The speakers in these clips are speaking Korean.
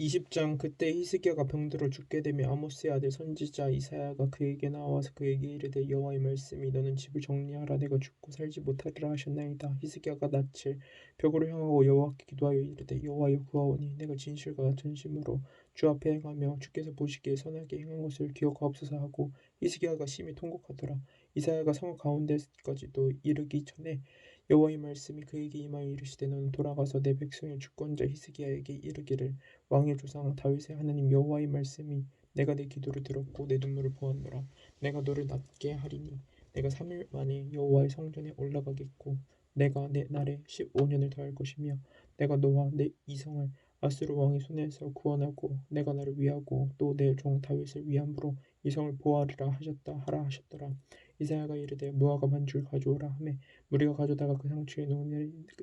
20장. 그때 히스기야가 병들어 죽게 되며 아모스의 아들 선지자 이사야가 그에게 나와서 그에게 이르되 여호와의 말씀이 너는 집을 정리하라 내가 죽고 살지 못하리라 하셨나이다. 히스기야가 낯을 벽으로 향하고 여호와께 기도하여 이르되 여호와여 구하오니 내가 진실과 같은 심으로 주 앞에 행하며 주께서 보시기에 선하게 행한 것을 기억하옵소서 하고 히스기야가 심히 통곡하더라. 이사야가 성 가운데까지도 이르기 전에 여호와의 말씀이 그에게 임하여 이르시되 너는 돌아가서 내 백성의 주권자 히스기야에게 이르기를 왕의 조상 다윗의 하나님 여호와의 말씀이 내가 내 기도를 들었고 내 눈물을 보았노라. 내가 너를 낫게 하리니 내가 3일 만에 여호와의 성전에 올라가겠고 내가 내 날에 15년을 더할 것이며 내가 너와 내 이성을 아수르 왕의 손에서 구원하고 내가 나를 위하고 또 내 종 다윗을 위함으로 이성을 보호하리라 하셨다 하라 하셨더라. 이사야가 이르되 무화과 반 줄 가져오라 하매 무리가 가져다가 그 상추에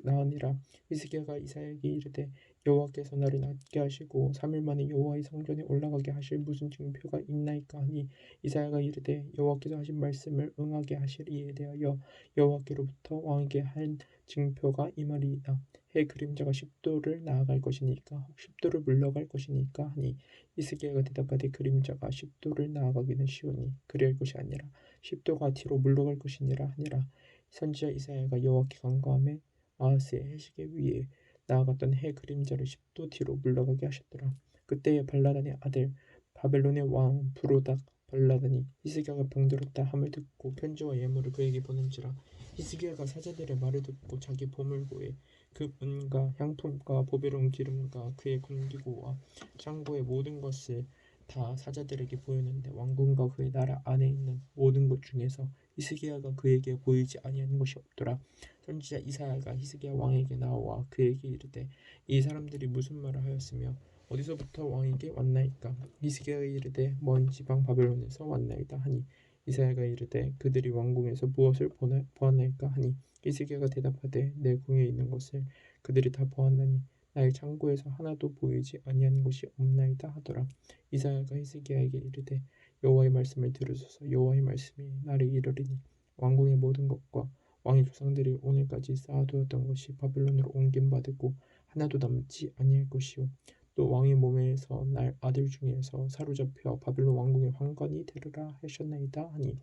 나으니라. 히스기야가 이사야에게 이르되 여호와께서 나를 낫게 하시고 3일 만에 여호와의 성전에 올라가게 하실 무슨 징표가 있나이까 하니 이사야가 이르되 여호와께서 하신 말씀을 응하게 하실 이에 대하여 여호와께로부터 왕에게 한 징표가 이말이이다. 해 그림자가 10도를 나아갈 것이니까 혹 10도를 물러갈 것이니까 하니 히스기야가 대답하되 그림자가 10도를 나아가기는 쉬우니 그리할 것이 아니라 10도가 뒤로 물러갈 것이니라 하니라. 선지자 이사야가 여호와께 간구하매 아하스의 해시계 위에 나아갔던 해 그림자를 10도 뒤로 물러가게 하셨더라. 그때에 발라단의 아들 바벨론의 왕 부로닥 발라단이 히스기야가 병들었다 함을 듣고 편지와 예물을 그에게 보낸지라. 히스기야가 사자들의 말을 듣고 자기 보물고에 그 은과 향품과 보배로운 기름과 그의 군기구와 창고의 모든 것을 다 사자들에게 보였는데 왕궁과 그의 나라 안에 있는 모든 것 중에서 히스기야가 그에게 보이지 아니한 것이 없더라. 선지자 이사야가 히스기야 왕에게 나와 그에게 이르되 이 사람들이 무슨 말을 하였으며 어디서부터 왕에게 왔나이까. 히스기야가 이르되 먼 지방 바벨론에서 왔나이다 하니 이사야가 이르되 그들이 왕궁에서 무엇을 보았나이까 하니 히스기야가 대답하되 내 궁에 있는 것을 그들이 다 보았나니 나의 창고에서 하나도 보이지 아니한 것이 없나이다 하더라. 이사야가 히스기야에게 이르되 여호와의 말씀을 들으소서. 여호와의 말씀이 나를 이르리니 왕궁의 모든 것과 왕의 조상들이 오늘까지 쌓아두었던 것이 바벨론으로 옮김받고 하나도 남지 아니할 것이요 또 왕의 몸에서 날 아들 중에서 사로잡혀 바벨론 왕궁의 환관이 되리라 하셨나이다 하니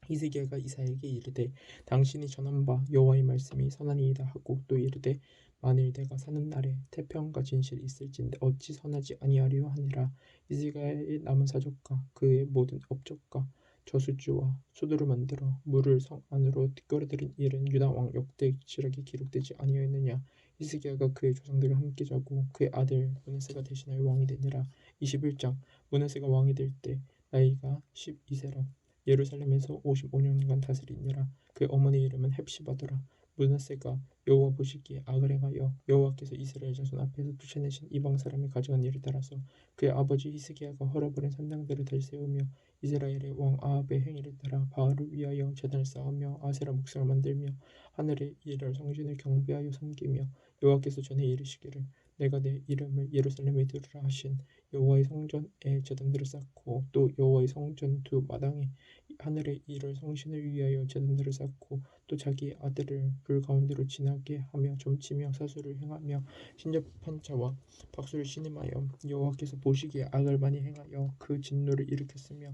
히스기야가 이사야에게 이르되 당신이 전한 바 여호와의 말씀이 선하니이다 하고 또 이르되 만일 내가 사는 날에 태평과 진실이 있을진데 어찌 선하지 아니하리요 하니라. 히스기야의 남은 사적과 그의 모든 업적과 저수지와 수도를 만들어 물을 성 안으로 끌어들인 일은 유다 왕 역대기록에 기록되지 아니하였느냐. 히스기야가 그의 조상들과 함께 자고 그의 아들 므낫세가 대신하여 왕이 되니라. 21장. 므낫세가 왕이 될 때 나이가 12세라 예루살렘에서 55년간 다스리니라. 그의 어머니 이름은 헵시바더라. 므낫세가 여호와 보시기에 악을 행하여 여호와께서 이스라엘 자손 앞에서 쫓아내신 이방 사람이 가져간 일을 따라서 그의 아버지 히스기야가 헐어버린 산당들을 들세우며 이스라엘의 왕 아합의 행위를 따라 바알을 위하여 제단을 쌓으며 아세라 목상을 만들며 하늘의 일을 성신을 경배하여 섬기며 여호와께서 전에 이르시기를 내가 내 이름을 예루살렘에 두리라 하신 여호와의 성전에 제단들을 쌓고 또 여호와의 성전 두 마당에 하늘의 일을 성신을 위하여 제단들을 쌓고 또 자기 아들을 불 가운데로 지나게 하며 점치며 사수를 행하며 신접한 자와 박수를 신음하여 여호와께서 보시기에 악을 많이 행하여 그 진노를 일으켰으며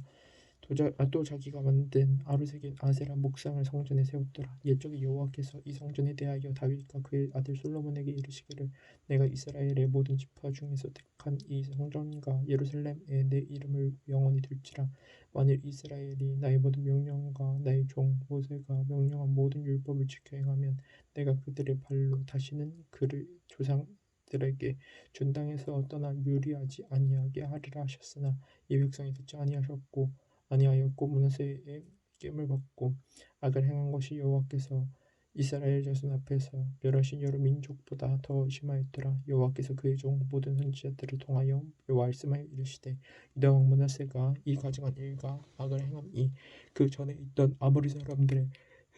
또 자기가 만든 아루새긴 아세라 목상을 성전에 세웠더라. 옛적에 여호와께서 이 성전에 대하여 다윗과 그의 아들 솔로몬에게 이르시기를 내가 이스라엘의 모든 지파 중에서 택한 이 성전과 예루살렘에 내 이름을 영원히 둘지라. 만일 이스라엘이 나의 모든 명령과 나의 종 모세가 명령한 모든 율법을 지켜 행하면 내가 그들의 발로 다시는 그를 조상들에게 준 땅에서 떠나 유리하지 아니하게 하리라 하셨으나 이 백성이 듣지 아니하였고 므낫세의 깸을 받고 악을 행한 것이 여호와께서 이스라엘 자손 앞에서 멸하신 여러 민족보다 더 심하였더라. 여호와께서 그의 종 모든 선지자들을 통하여 말씀하여 이르시되 유다 왕 므낫세가 이 가증한 일과 악을 행함이 그 전에 있던 아모리 사람들의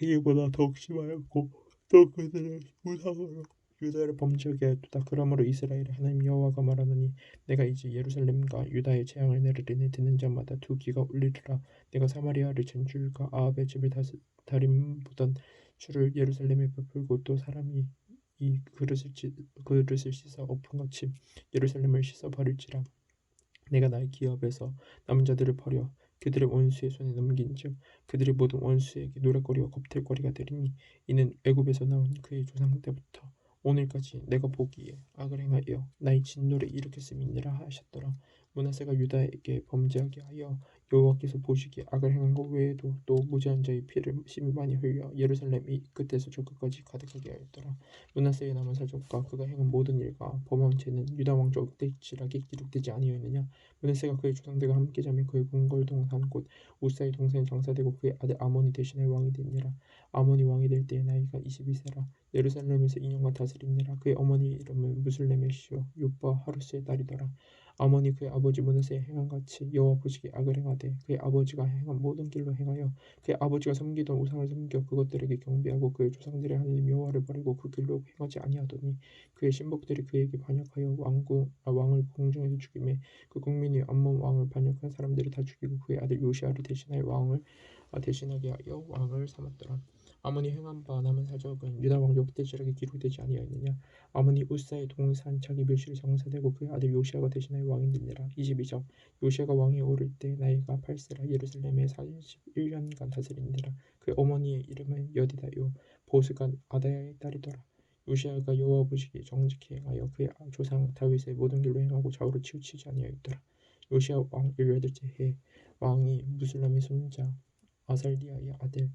행위보다 더욱 심하였고 또 그들의 우상으로 유다를 범죄하게 하였도다. 그러므로 이스라엘의 하나님 여호와가 말하노니 내가 이제 예루살렘과 유다에 재앙을 내리리니 듣는 자마다 두 귀가 울리리라. 내가 사마리아를 전줄과 아합의 집을 다림보던 줄을 예루살렘에 베풀고 또 사람이 이 그릇을 씻어 엎은같이 예루살렘을 씻어 버릴지라. 내가 나의 기업에서 남은 자들을 버려 그들의 원수의 손에 넘긴즉 그들이 모든 원수에게 노랫거리와 겁탈거리가 되리니 이는 애굽에서 나온 그의 조상 때부터 오늘까지 내가 보기에 악을 행하여 나의 진노를 일으켰음이니라 하셨더라. 므낫세가 유다에게 범죄하게 하여 여호와께서 보시기에 악을 행한 것 외에도 또 무지한 자의 피를 심히 많이 흘려 예루살렘이 끝에서 저 끝까지 가득하게 하였더라. 므낫세의 남은 사적과 그가 행한 모든 일과 범한 죄는 유다 왕조 흑대지락에 기록되지 아니하였느냐. 므낫세가 그의 조상들과 함께 자매 그의 궁궐 동산 곧 우사의 동산에 장사되고 그의 아들 아몬이 대신할 왕이 되니라. 아몬이 왕이 될 때의 나이가 22세라. 예루살렘에서 2년간 다스리니라. 그의 어머니의 이름은 무슬레메시오 요바 하루스의 딸이더라. 아몬이 그의 아버지 므낫세의 행한 같이 여호와 보시기에 악을 행하되 그의 아버지가 행한 모든 길로 행하여 그의 아버지가 섬기던 우상을 섬겨 그것들에게 경배하고 그의 조상들의 하나님 여호와를 버리고 그 길로 행하지 아니하더니 그의 신복들이 그에게 반역하여 왕을 공중에서 죽이매 그 국민이 암몬 왕을 반역한 사람들을 다 죽이고 그의 아들 요시아를 대신하여 왕을 대신하게 하여 왕을 삼았더라. 아몬이 행한 바 남은 사적은 유다 왕조 흑대지락에 기록되지 아니하였느냐. 아몬이 우사의 동산 자기 묘실에 장사되고 그의 아들 요시아가 대신하여 왕이 되니라. 22절 요시아가 왕에 오를 때 나이가 8세라. 예루살렘에 41년간 다스리니라. 그의 어머니의 이름은 여디다요 보스가 아다야의 딸이더라. 요시아가 여호와 보시기에 정직히 행하여 그의 조상 다윗의 모든 길로 행하고 좌우로 치우치지 아니하였더라. 요시아 왕 18째 해 왕이 무슬람의 손자 아살리아의 아들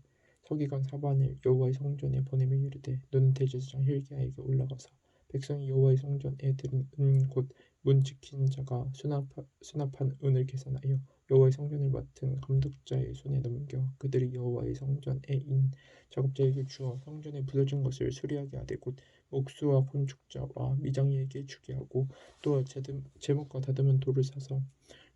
서기관 사반을 여호와의 성전에 보내며 이르되 너는 대제사장 힐기야에게 올라가서 백성이 여호와의 성전에 들은 은 곧 문 지키는 자가 수납한 은을 계산하여 여호와의 성전을 맡은 감독자의 손에 넘겨 그들이 여호와의 성전에 있는 작업자에게 주어 성전에 부서진 것을 수리하게 하되 곧 옥수와 건축자와 미장이에게 주게 하고 또 제목과 다듬은 돌을 사서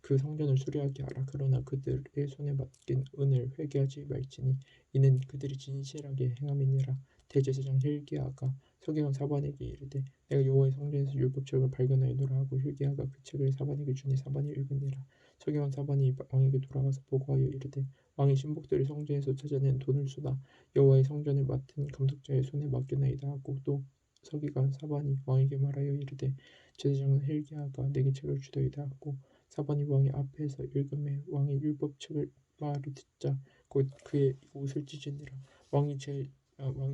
그 성전을 수리하게 하라. 그러나 그들의 손에 맡긴 은을 회개하지 말지니 이는 그들이 진실하게 행함이니라. 대제사장 힐기야가 서기관 사반에게 이르되 내가 여호와의 성전에서 율법책을 발견하였노라 하고 힐기야가 그 책을 사반에게 주니 사반이 읽으니라. 서기관 사반이 왕에게 돌아가서 보고하여 이르되 왕의 신복들이 성전에서 찾아낸 돈을 쏟아 여호와의 성전을 맡은 감독자의 손에 맡겨나이다 하고 또 서기관 사반이 왕에게 말하여 이르되 제사장 힐기야가 내게 책을 주더이다 하고 사반이 왕의 앞에서 읽음에 왕의 율법책을 말을 듣자 곧 그의 옷을 찢으니라. 왕이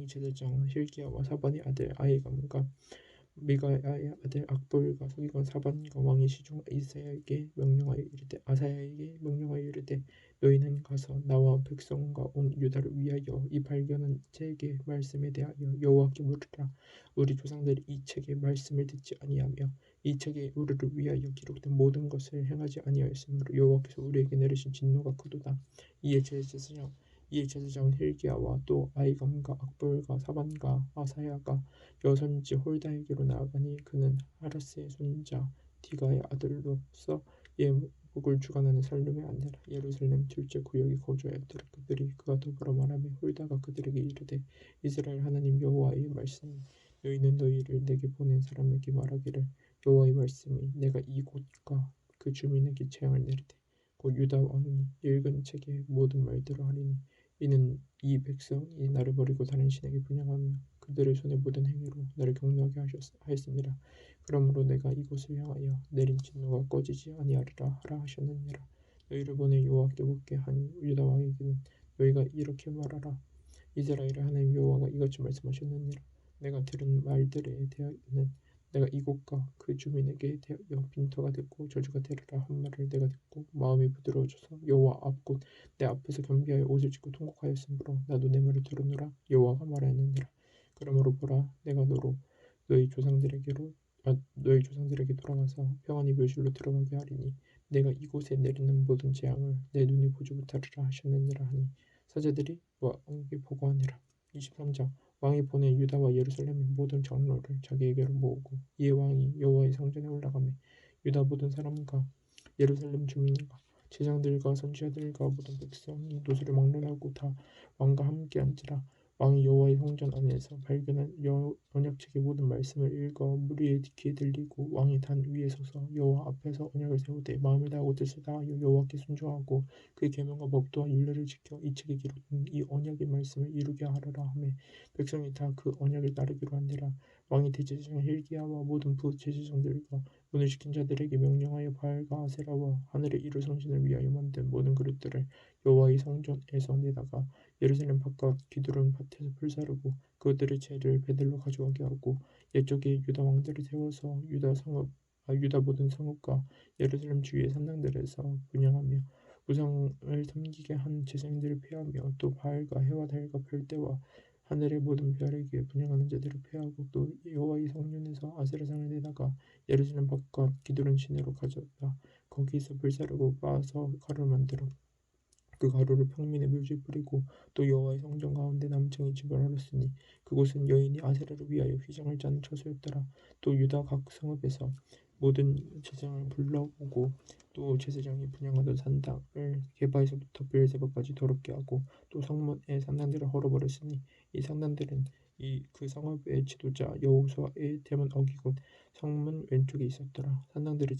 제사장 힐기야와 사반의 아들 아히감과 미가야의 아들 악볼과 서기관 사반과 왕의 시중 아사야에게 명령하여 이르되 너희는 가서 나와 백성과 온 유다를 위하여 이 발견한 책의 말씀에 대하여 여호와께 물으라. 우리 조상들이 이 책의 말씀을 듣지 아니하며 이 책에 우리를 위하여 기록된 모든 것을 행하지 아니하였으므로 여호와께서 우리에게 내리신 진노가 크도다. 이에 제사장 힐기야와 또 아히감과 악볼과 사반과 아사야가 여선지 홀다에게로 나아가니 그는 하라스의 손자 디가의 아들로서 예복을 주관하는 살룸의 아내라. 예루살렘 둘째 구역에 거주하였더라. 그들이 그가 더불어 말하며 홀다가 그들에게 이르되 이스라엘 하나님 여호와의 말씀이 너희는 너희를 내게 보낸 사람에게 말하기를 여호와의 말씀이 내가 이곳과 그 주민에게 재앙을 내리되 곧 유다 왕이 읽은 책의 모든 말대로 하리니 이는 이 백성이 나를 버리고 다른 신에게 분향하며 그들의 손의 모든 행위로 나를 경노하게 하였습니다. 그러므로 내가 이곳을 향하여 내린 진노가 꺼지지 아니하리라 하라 하셨느니라. 너희를 보내 여호와께 묻게 한 유다 왕에게는 너희가 이렇게 말하라. 이스라엘의 하나님 여호와가 이같이 말씀하셨느니라. 내가 들은 말들에 대하여는 내가 이곳과 그 주민에게 대하여 빈터가 됐고 저주가 되리라 한 말을 내가 듣고 마음이 부드러워져서 여호와 앞 곧 내 앞에서 겸비하여 옷을 찢고 통곡하였으므로 나도 내 말을 들었노라. 여호와가 말하였느니라. 그러므로 보라 내가 너희 조상들에게 돌아가서 평안히 묘실로 들어가게 하리니 내가 이곳에 내리는 모든 재앙을 내 눈이 보지 못하리라 하셨느니라 하니 사제들이 왕에게 보고하니라. 23장 왕이 보내 유다와 예루살렘의 모든 장로를 자기에게로 모으고 이에 왕이 여호와의 성전에 올라가매 유다 모든 사람과 예루살렘 주민과 제장들과 선지자들과 모든 백성이 노소를 막론하고 다 왕과 함께 앉으라. 왕이 여호와의 성전 안에서 발견한 언약책의 모든 말씀을 읽어 무리의 귀에 들리고 왕이 단 위에 서서 여호와 앞에서 언약을 세우되 마음을 다하고 뜻을 다하여 여호와께 순종하고 그의 계명과 법도와 율례를 지켜 이 책에 기록된 이 언약의 말씀을 이루게 하려라 하매 백성이 다 그 언약을 따르기로 하니라. 왕이 대제사장 hil기야와 모든 부제사장들과 문을 지킨 자들에게 명령하여 바알과 아세라와 하늘의 이루 성신을 위하여 만든 모든 그릇들을 여호와의 성전에서 내다가 예루살렘 바깥 기드론 밭에서 불사르고 그들의 재를 배들로 가져가게 하고 옛적에 유다 왕들을 세워서 유다 모든 성읍과 예루살렘 주위의 산당들에서 분향하며 우상을 섬기게 한 제사장들을 피하며 또 바알과 해와 달과 별대와 하늘의 모든 별에게 분향하는 자들을 패하고 또 여호와의 성전에서 아세라상을 내다가 예루살렘 바깥 기드론 시내로 가져다 거기서 불사르고 빻아서 가루를 만들어 그 가루를 평민의 묘지에 뿌리고 또 여호와의 성전 가운데 남창이 집을 하였으니 그곳은 여인이 아세라를 위하여 휘장을 짜는 처소였더라. 또 유다 각 성읍에서 모든 제사장을 불러오고 또 제사장이 분향하던 산당을 게바에서부터 브엘세바까지 더럽게 하고 또 성문의 산당들을 헐어버렸으니 이 산당들은 그 성읍의 지도자 여호수아의 대문 어기곧 성문 왼쪽에 있었더라. 산당들의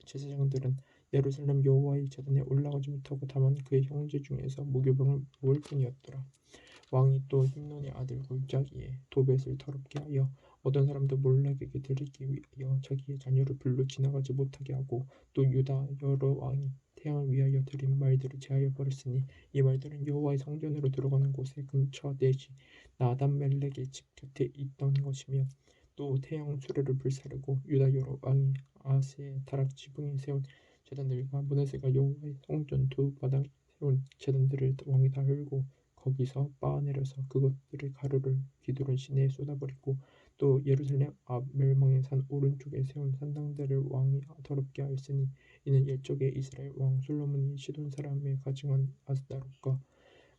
제사장들은 예루살렘 여호와의 제단에 올라가지 못하고 다만 그의 형제 중에서 무교병을 모을 뿐이었더라. 왕이 또 힘논의 아들 골짜기에 도벳을 더럽게 하여 어떤 사람도 몰락에게 드리기 위하여 자기의 자녀를 불로 지나가지 못하게 하고 또 유다 여러 왕이 태양을 위하여 드린 말들을 제하여 버렸으니 이 말들은 여호와의 성전으로 들어가는 곳의 근처 넷이 나단멜렉의 집 곁에 있던 것이며 또 태양 수레를 불사르고 유다 여러 왕이 아스의 다락 지붕에 세운 제단들과 므낫세가 여호와의 성전 두 바닥에 세운 제단들을 왕이 다 헐고 거기서 빻아내려서 그것들의 가루를 기드론 시내에 쏟아버리고 또 예루살렘 앞 멸망의 산 오른쪽에 세운 산당들을 왕이 더럽게 하였으니 이는 옛적에 이스라엘 왕 솔로몬이 시돈 사람의 가증한 아스다롯과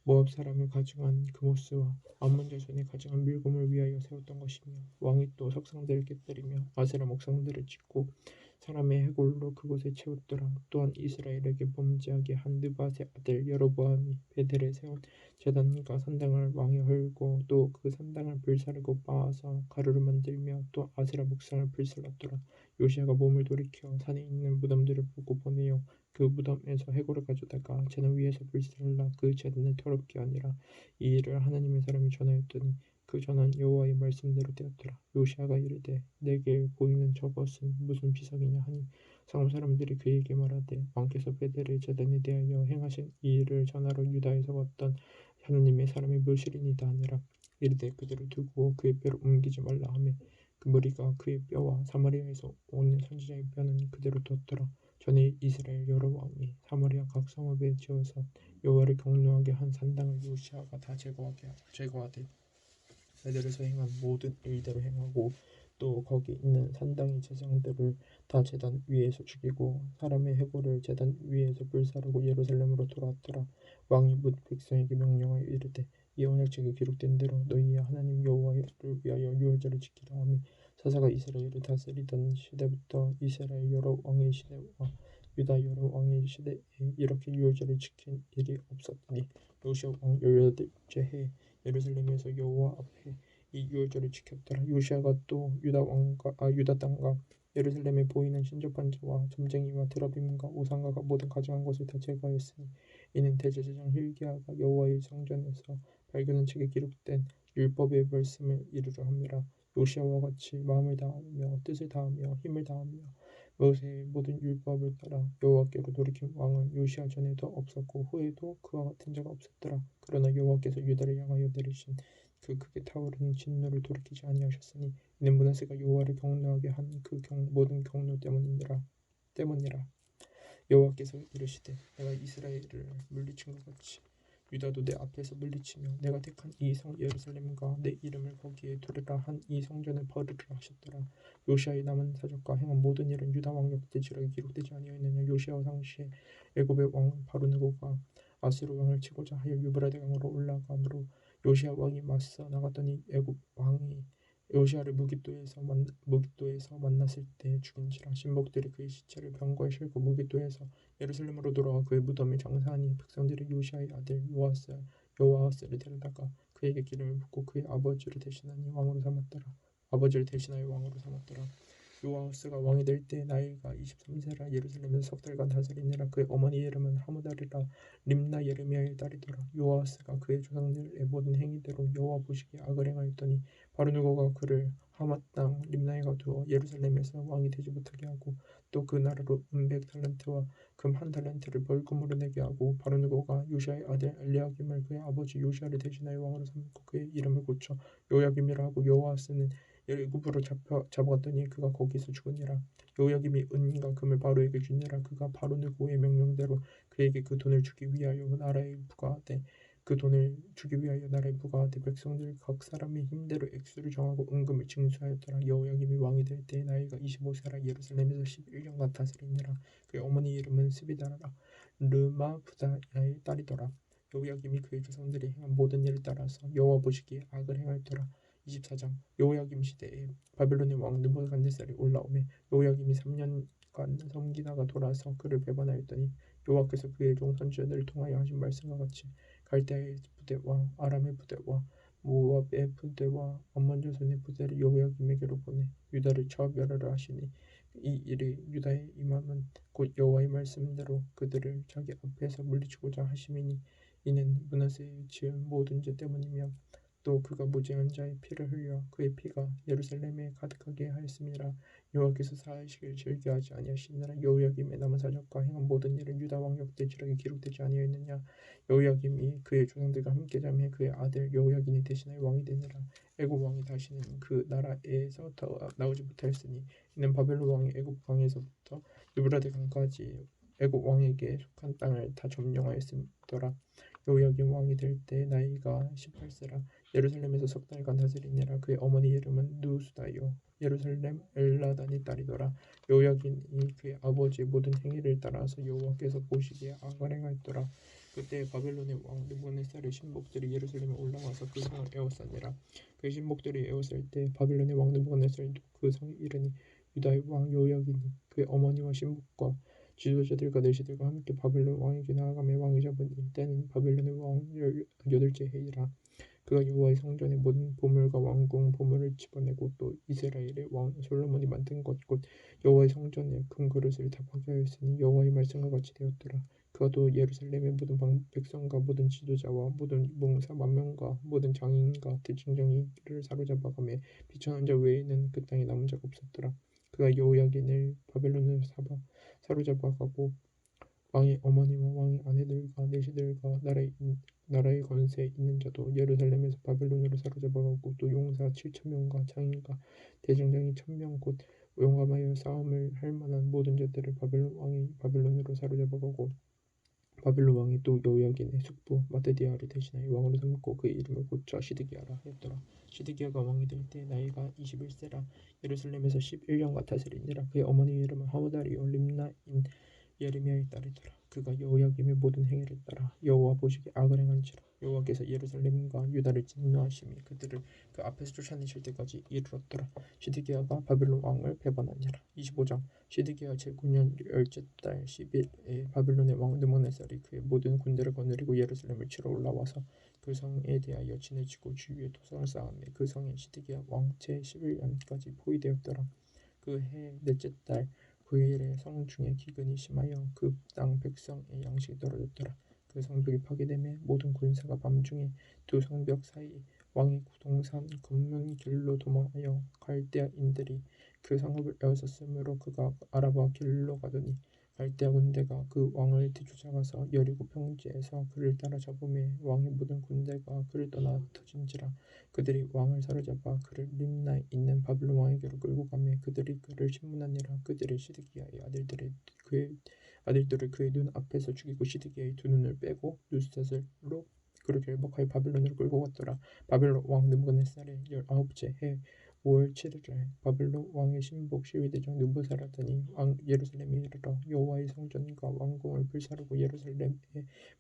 모압 사람의 가증한 그모스와 암몬 자손의 가증한 밀곰을 위하여 세웠던 것이며 왕이 또 석상들을 깨뜨리며 아세라 목상들을 짓고 사람의 해골로 그곳에 채웠더라. 또한 이스라엘에게 범죄하게 한 느밧의 아들 여로보암이 베델에 세운 제단과 산당을 왕이 헐고 또 그 산당을 불사르고 빻아서 가루를 만들며 또 아세라 목상을 불살랐더라. 요시야가 몸을 돌이켜 산에 있는 무덤들을 보고 보내어 그 무덤에서 해골을 가져다가 제단 위에서 불살라 그 제단을 더럽게 하니라. 이 일을 하나님의 사람이 전하였더니 그 전한 여호와의 말씀대로 되었더라. 요시야가 이르되 내게 보이는 저것은 무슨 비석이냐 하니 성읍 사람들이 그에게 말하되 왕께서 베델의 제단에 대하여 행하신 이 일을 전하러 유다에서 왔던 하나님의 사람이 묘실이니이다 하니라. 이르되 그들을 두고 그의 뼈를 옮기지 말라 하매 그 무리가 그의 뼈와 사마리아에서 오는 선지자의 뼈는 그대로 두었더라. 전에 이스라엘 여러 왕이 사마리아 각 성읍에 지어서 여호와를 경노하게 한 산당을 요시야가 다 제거하되 베델에서 행한 모든 일대로 행하고 또 거기 있는 산당의 제사장들을 다 제단 위에서 죽이고 사람의 해골을 제단 위에서 불사르고 예루살렘으로 돌아왔더라. 왕이 뭇 백성에게 명령하여 이르되 이 언약책에 기록된 대로 너희의 하나님 여호와를 위하여 유월절을 지키라 하며 사사가 이스라엘을 다스리던 시대부터 이스라엘 여러 왕의 시대와 유다 여러 왕의 시대에 이렇게 유월절을 지킨 일이 없었더니 요시야 왕 18째 해 예루살렘에서 여호와 앞에 이 유월절을 지켰더라. 요시야가 또 유다 땅과 예루살렘에 보이는 신접한 자와 점쟁이와 드라빔과 우상과 모든 가증한 것을 다 제거하였으니 이는 대제사장 hil기야가 여호와의 성전에서 발견한 책에 기록된 율법의 말씀을 이루려 함이라. 요시야와 같이 마음을 다하며 뜻을 다하며 힘을 다하며 모세의 모든 율법을 따라 여호와께로 돌이킨 왕은 요시야 전에도 없었고 후에도 그와 같은 자가 없었더라. 그러나 여호와께서 유다를 향하여 내리신 그 크게 타오르는 진노를 돌이키지 아니하셨으니 이는 므낫세가 여호와를 경노하게 한 그 모든 경노 때문이라. 여호와께서 이르시되 내가 이스라엘을 물리친 것 같이 유다도 내 앞에서 물리치며 내가 택한 이 성 예루살렘과 내 이름을 거기에 두리라 한 이 성전을 버리라 하셨더라. 요시야의 남은 사적과 행한 모든 일은 유다 왕력 대지력에 기록되지 아니하였느냐. 요시야 당시에 애굽의 왕 바로느고가 아수르 왕을 치고자 하여 유브라데 강으로 올라가므로 요시야 왕이 맞서 나갔더니 애굽 왕이 요시야를 무깃도에서 만났을 때 죽인지라. 신복들이 그의 시체를 병거에 싣고 무깃도에서 예루살렘으로 돌아와 그의 무덤에 장사하니 백성들이 요시야의 아들 여호아하스를 데려다가 그에게 기름을 붓고 그의 아버지를 대신하여 왕으로 삼았더라. 요아하스가 왕이 될 때 나이가 23세라 예루살렘에서 석 달간 다스리니라. 그의 어머니 이름은 하무달이라 림나 예레미야의 딸이더라. 요아하스가 그의 조상들의 모든 행위대로 여호와 보시기에 악을 행하였더니 바르누고가 그를 하맛 땅 림나에 가두어 예루살렘에서 왕이 되지 못하게 하고 또 그 나라로 은 100달란트와 금 1달란트를 벌금으로 내게 하고 바르누고가 요시아의 아들 엘리야김을 그의 아버지 요시아를 대신하여 왕으로 삼고 그의 이름을 고쳐 요야김이라 하고 여호와스는 애굽으로 잡아갔더니 그가 거기서 죽으니라. 여호야김이 은과 금을 바로에게 주니라. 그가 바로느고의 명령대로 그에게 그 돈을 주기 위하여 나라에 부과하되 백성들 각 사람의 힘대로 액수를 정하고 은금을 징수하였더라. 여호야김이 왕이 될 때 나이가 25세라 예루살렘에서 11년간 다스리니라. 그의 어머니 이름은 스비다라 르마부다야의 딸이더라. 여호야김이 그의 조상들이 행한 모든 일을 따라서 여호와 보시기에 악을 행하였더라. 24장 여호야김 시대에 바벨론의 왕 느부갓네살이 올라오매 여호야김이 3년간 섬기다가 돌아서 그를 배반하였더니 여호와께서 그의 종 선지자들을 통하여 하신 말씀과 같이 갈대아의 부대와 아람의 부대와 모압의 부대와 암몬 자손의 부대를 여호야김에게로 보내 유다를 쳐 멸하라 하시니 이 일이 유다에 임함은 곧 여호와의 말씀대로 그들을 자기 앞에서 물리치고자 하심이니 이는 므낫세의 지은 모든 죄 때문이며 또 그가 무죄한 자의 피를 흘려 그의 피가 예루살렘에 가득하게 하였음이라. 여호와께서 사하시길 즐겨하지 아니하시니라. 여호야김의 남은 사적과 행한 모든 일은 유다 왕력대지력에 기록되지 아니하였느냐. 여호야김이 그의 조상들과 함께 잠해 그의 아들 여호야긴이 대신하여 왕이 되니라. 애굽 왕이 다시는 그 나라에서 더 나오지 못하였으니 이는 바벨론 왕이 애굽 강에서부터 유브라데 강까지 애굽 왕에게 속한 땅을 다 점령하였음이더라. 여호야김 왕이 될 때 나이가 18세라 예루살렘에서 석 달간 다스리니라. 그의 어머니 이름은 누수다요 예루살렘 엘라단의 딸이더라. 여호야긴이 그의 아버지의 모든 행위를 따라서 여호와께서 보시기에 악을 행하였더라. 그때 바벨론의 왕 느부갓네살의 신복들이 예루살렘에 올라와서 그 성을 에워싸니라. 그의 신복들이 에워쌀 때 바벨론의 왕 느부갓네살이 그 성에 이르니 유다의 왕 여호야긴이 그의 어머니와 신복과 지도자들과 내시들과 함께 바벨론 왕에게 나아가며 왕이 잡은 때는 바벨론의 왕 18째 해이라. 그가 여호와의 성전의 모든 보물과 왕궁 보물을 집어내고 또 이스라엘의 왕 솔로몬이 만든 것 곧 여호와의 성전의 금그릇을 다 파괴하였으니 여호와의 말씀과 같이 되었더라. 그가 또 예루살렘의 모든 백성과 모든 지도자와 모든 몽사 만명과 모든 장인과 대증장이를 사로잡아가며 비천한 자 외에는 그 땅에 남은 자가 없었더라. 그가 여호야긴을 바벨론으로 사로잡아가고 왕의 어머니와 왕의 아내들과 내시들과 나라의 권세 있는 자도 예루살렘에서 바벨론으로 사로잡아가고 또 용사 7,000명과 장인과 대장장이 1,000명 곧 용감하여 싸움을 할 만한 모든 자들을 바벨론 왕이 바벨론으로 사로잡아가고 바벨론 왕이 또 여호야긴의 숙부 마뜨디아를 대신하여 왕으로 삼고 그의 이름을 고쳐 시드기야라 하였더라. 시드기야가 왕이 될 때 나이가 21세라 예루살렘에서 11년간 다스리니라. 그의 어머니 이름은 하무달이요 림나인 예레미야의 딸이더라. 그가 여호야김의 모든 행위를 따라 여호와 보시기에 악을 행한지라. 여호와께서 예루살렘과 유다를 진노하심이 그들을 그 앞에서 쫓아내실 때까지 이르렀더라. 시드기야가 바벨론 왕을 배반하니라. 25장 시드기야 제9년 열째 달 10일에 바벨론의 왕 느부갓네살이 그의 모든 군대를 거느리고 예루살렘을 치러 올라와서 그 성에 대하여 진해지고 주위에 도성을 쌓으며 그 성이 시드기야 왕 제11년까지 포위되었더라. 그 해 넷째 달 9일에 성 중에 기근이 심하여 그 땅 백성의 양식이 떨어졌더라. 그 성벽이 파괴되매 모든 군사가 밤중에 두 성벽 사이 왕의 동산 검문 길로 도망하여 갈대아인들이 그 성읍을 에워쌌으므로 그가 아라바 길로 가더니 갈대아 군대가 그 왕을 뒤쫓아가서 여리고 평지에서 그를 따라잡음에 왕의 모든 군대가 그를 떠나 터진지라. 그들이 왕을 사로잡아 그를 림나에 있는 바벨론 왕에게로 끌고 가며 그들이 그를 신문하니라. 그들이 시드기야의 아들들을 그의 눈 앞에서 죽이고 시드기야의 두 눈을 빼고 눈stat으로 그를 결박하여 바벨론으로 끌고 갔더라. 바벨론 왕 느부갓네살의 19째 해 5월 7일에 바벨론 왕의 신복 시위대장 느부사라단이 예루살렘에 이르러 여호와의 성전과 왕궁을 불사르고 예루살렘의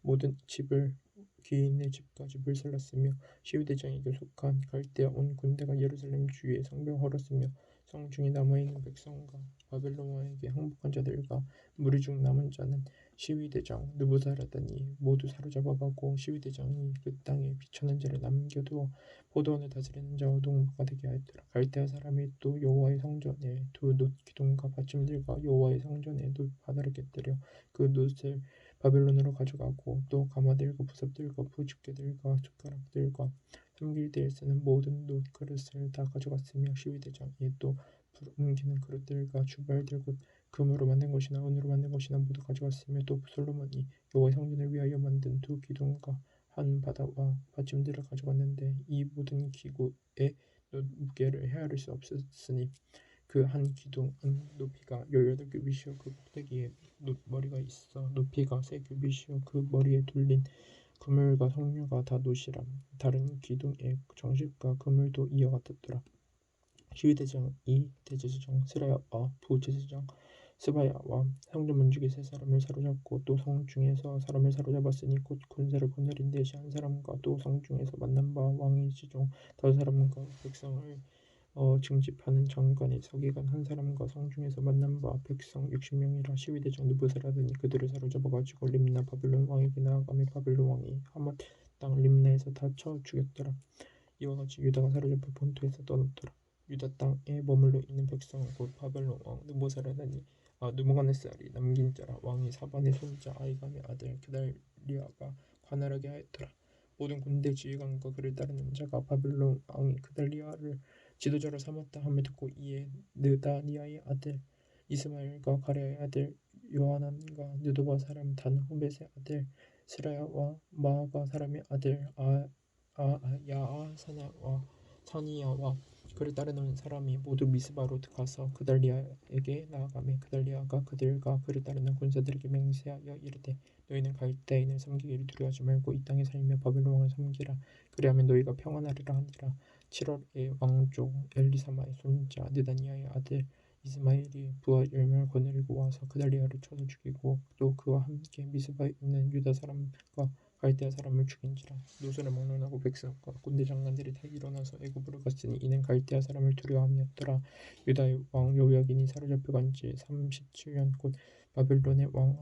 모든 집을 귀인의 집까지 불살랐으며 시위대장에게 속한 갈대아 온 군대가 예루살렘 주위의 성벽을 헐었으며 성 중에 남아있는 백성과 바벨론 왕에게 항복한 자들과 무리 중 남은 자는 시위대장 느부자라단이 모두 사로잡아가고 시위대장이 그 땅에 비천한 자를 남겨두어 포도원을 다스리는 자와 농부가 되게 하였더라. 갈대아 사람이 또 여호와의 성전에 두 놋 기둥과 받침들과 여호와의 성전에 놋 바다를 깨뜨려 그 놋을 바벨론으로 가져가고 또 가마들과 부섭들과 부집게들과 숟가락들과 섬길 쓰는 모든 놋 그릇을 다 가져갔으며 시위대장이 또 불 옮기는 그릇들과 주발들 곧 금으로 만든 것이나 은으로 만든 것이나 모두 가져갔으며 또 솔로몬이 여호와의 성전을 위하여 만든 두 기둥과 한 바다와 받침들을 가져갔는데 이 모든 기구의 무게를 헤아릴 수 없었으니 그 한 기둥은 높이가 18규빗이요 그 꼭대기에 놋머리가 있어 높이가 3규빗이요 그 머리에 둘린 그물과 석류가 다 놋이라. 다른 기둥의 정식과 그물도 이와 같았더라. 시위대장이 대제사장 스라야와 부제사장 스바야와 성전 문지기 세 사람을 사로잡고 또 성중에서 사람을 사로잡았으니 곧 군사를 거느린 대시 한 사람과 또 성중에서 만난 바 왕의 지종 5사람과 백성을 징집하는 장관의 서기관 한 사람과 성중에서 만난 바 백성 60명이라. 시위대장 느부자라단이 그들을 사로잡아 가지고 림나 바벨론 왕에게 나아가며 바벨론 왕이 하맛 땅 림나에서 다 쳐 죽였더라. 이와 같이 유다가 사로잡혀 본토에서 떠났더라. 유다 땅에 머물러 있는 백성은 곧 바벨론 왕 느부갓네살이 남긴 자라. 왕이 사반의 손자 아이감의 아들 게달리야가 관할하게 하였더라. 모든 군대 지휘관과 그를 따르는 자가 바벨론 왕이 게달리야를 지도자로 삼았다 함을 듣고 이에 느다니아의 아들 이스마엘과 가랴의 아들 요하난과 느도바 사람 단후벳의 아들 스라야와 마아가 사람의 아들 야아사냐와 사니야와 그를 따르는 사람이 모두 미스바로 가서 그달리야에게 나아가매 그달리야가 그들과 그를 따르는 군사들에게 맹세하여 이르되 너희는 갈대인을 섬기기를 두려워하지 말고 이 땅에 살며 바벨론 왕을 섬기라. 그리하면 너희가 평안하리라 하니라. 7월에 왕족 엘리사마의 손자 느다니아의 아들 이스마엘이 부하 10명을 거느리고 와서 그달리야를 쳐서 죽이고 또 그와 함께 미스바에 있는 유다 사람과 갈대아 사람을 죽인지라. 노소를 막론하고 백성과 군대 장관들이 다 일어나서 애굽으로 갔으니 이는 갈대아 사람을 두려워함이었더라. 유다의 왕 요야긴이 사로잡혀간 지 37년 곧 바벨론의 왕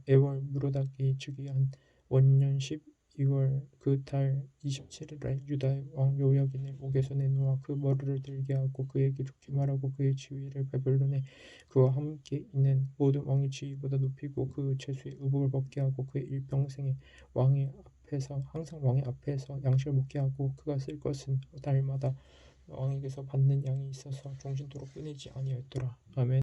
에월 무로닥이 즉위한 원년 12월 그 달 27일에 유다의 왕 요야긴을 옥에서 내놓아 그 머리를 들게 하고 그에게 좋게 말하고 그의 지위를 바벨론에 그와 함께 있는 모든 왕의 지위보다 높이고 그 죄수의 의복을 벗게 하고 그의 일평생에 왕의 앞에서 항상 왕의 앞에서 양식을 먹게 하고 그가 쓸 것은 달마다 왕에게서 받는 양이 있어서 종신토록 끊이지 아니하였더라. 아멘.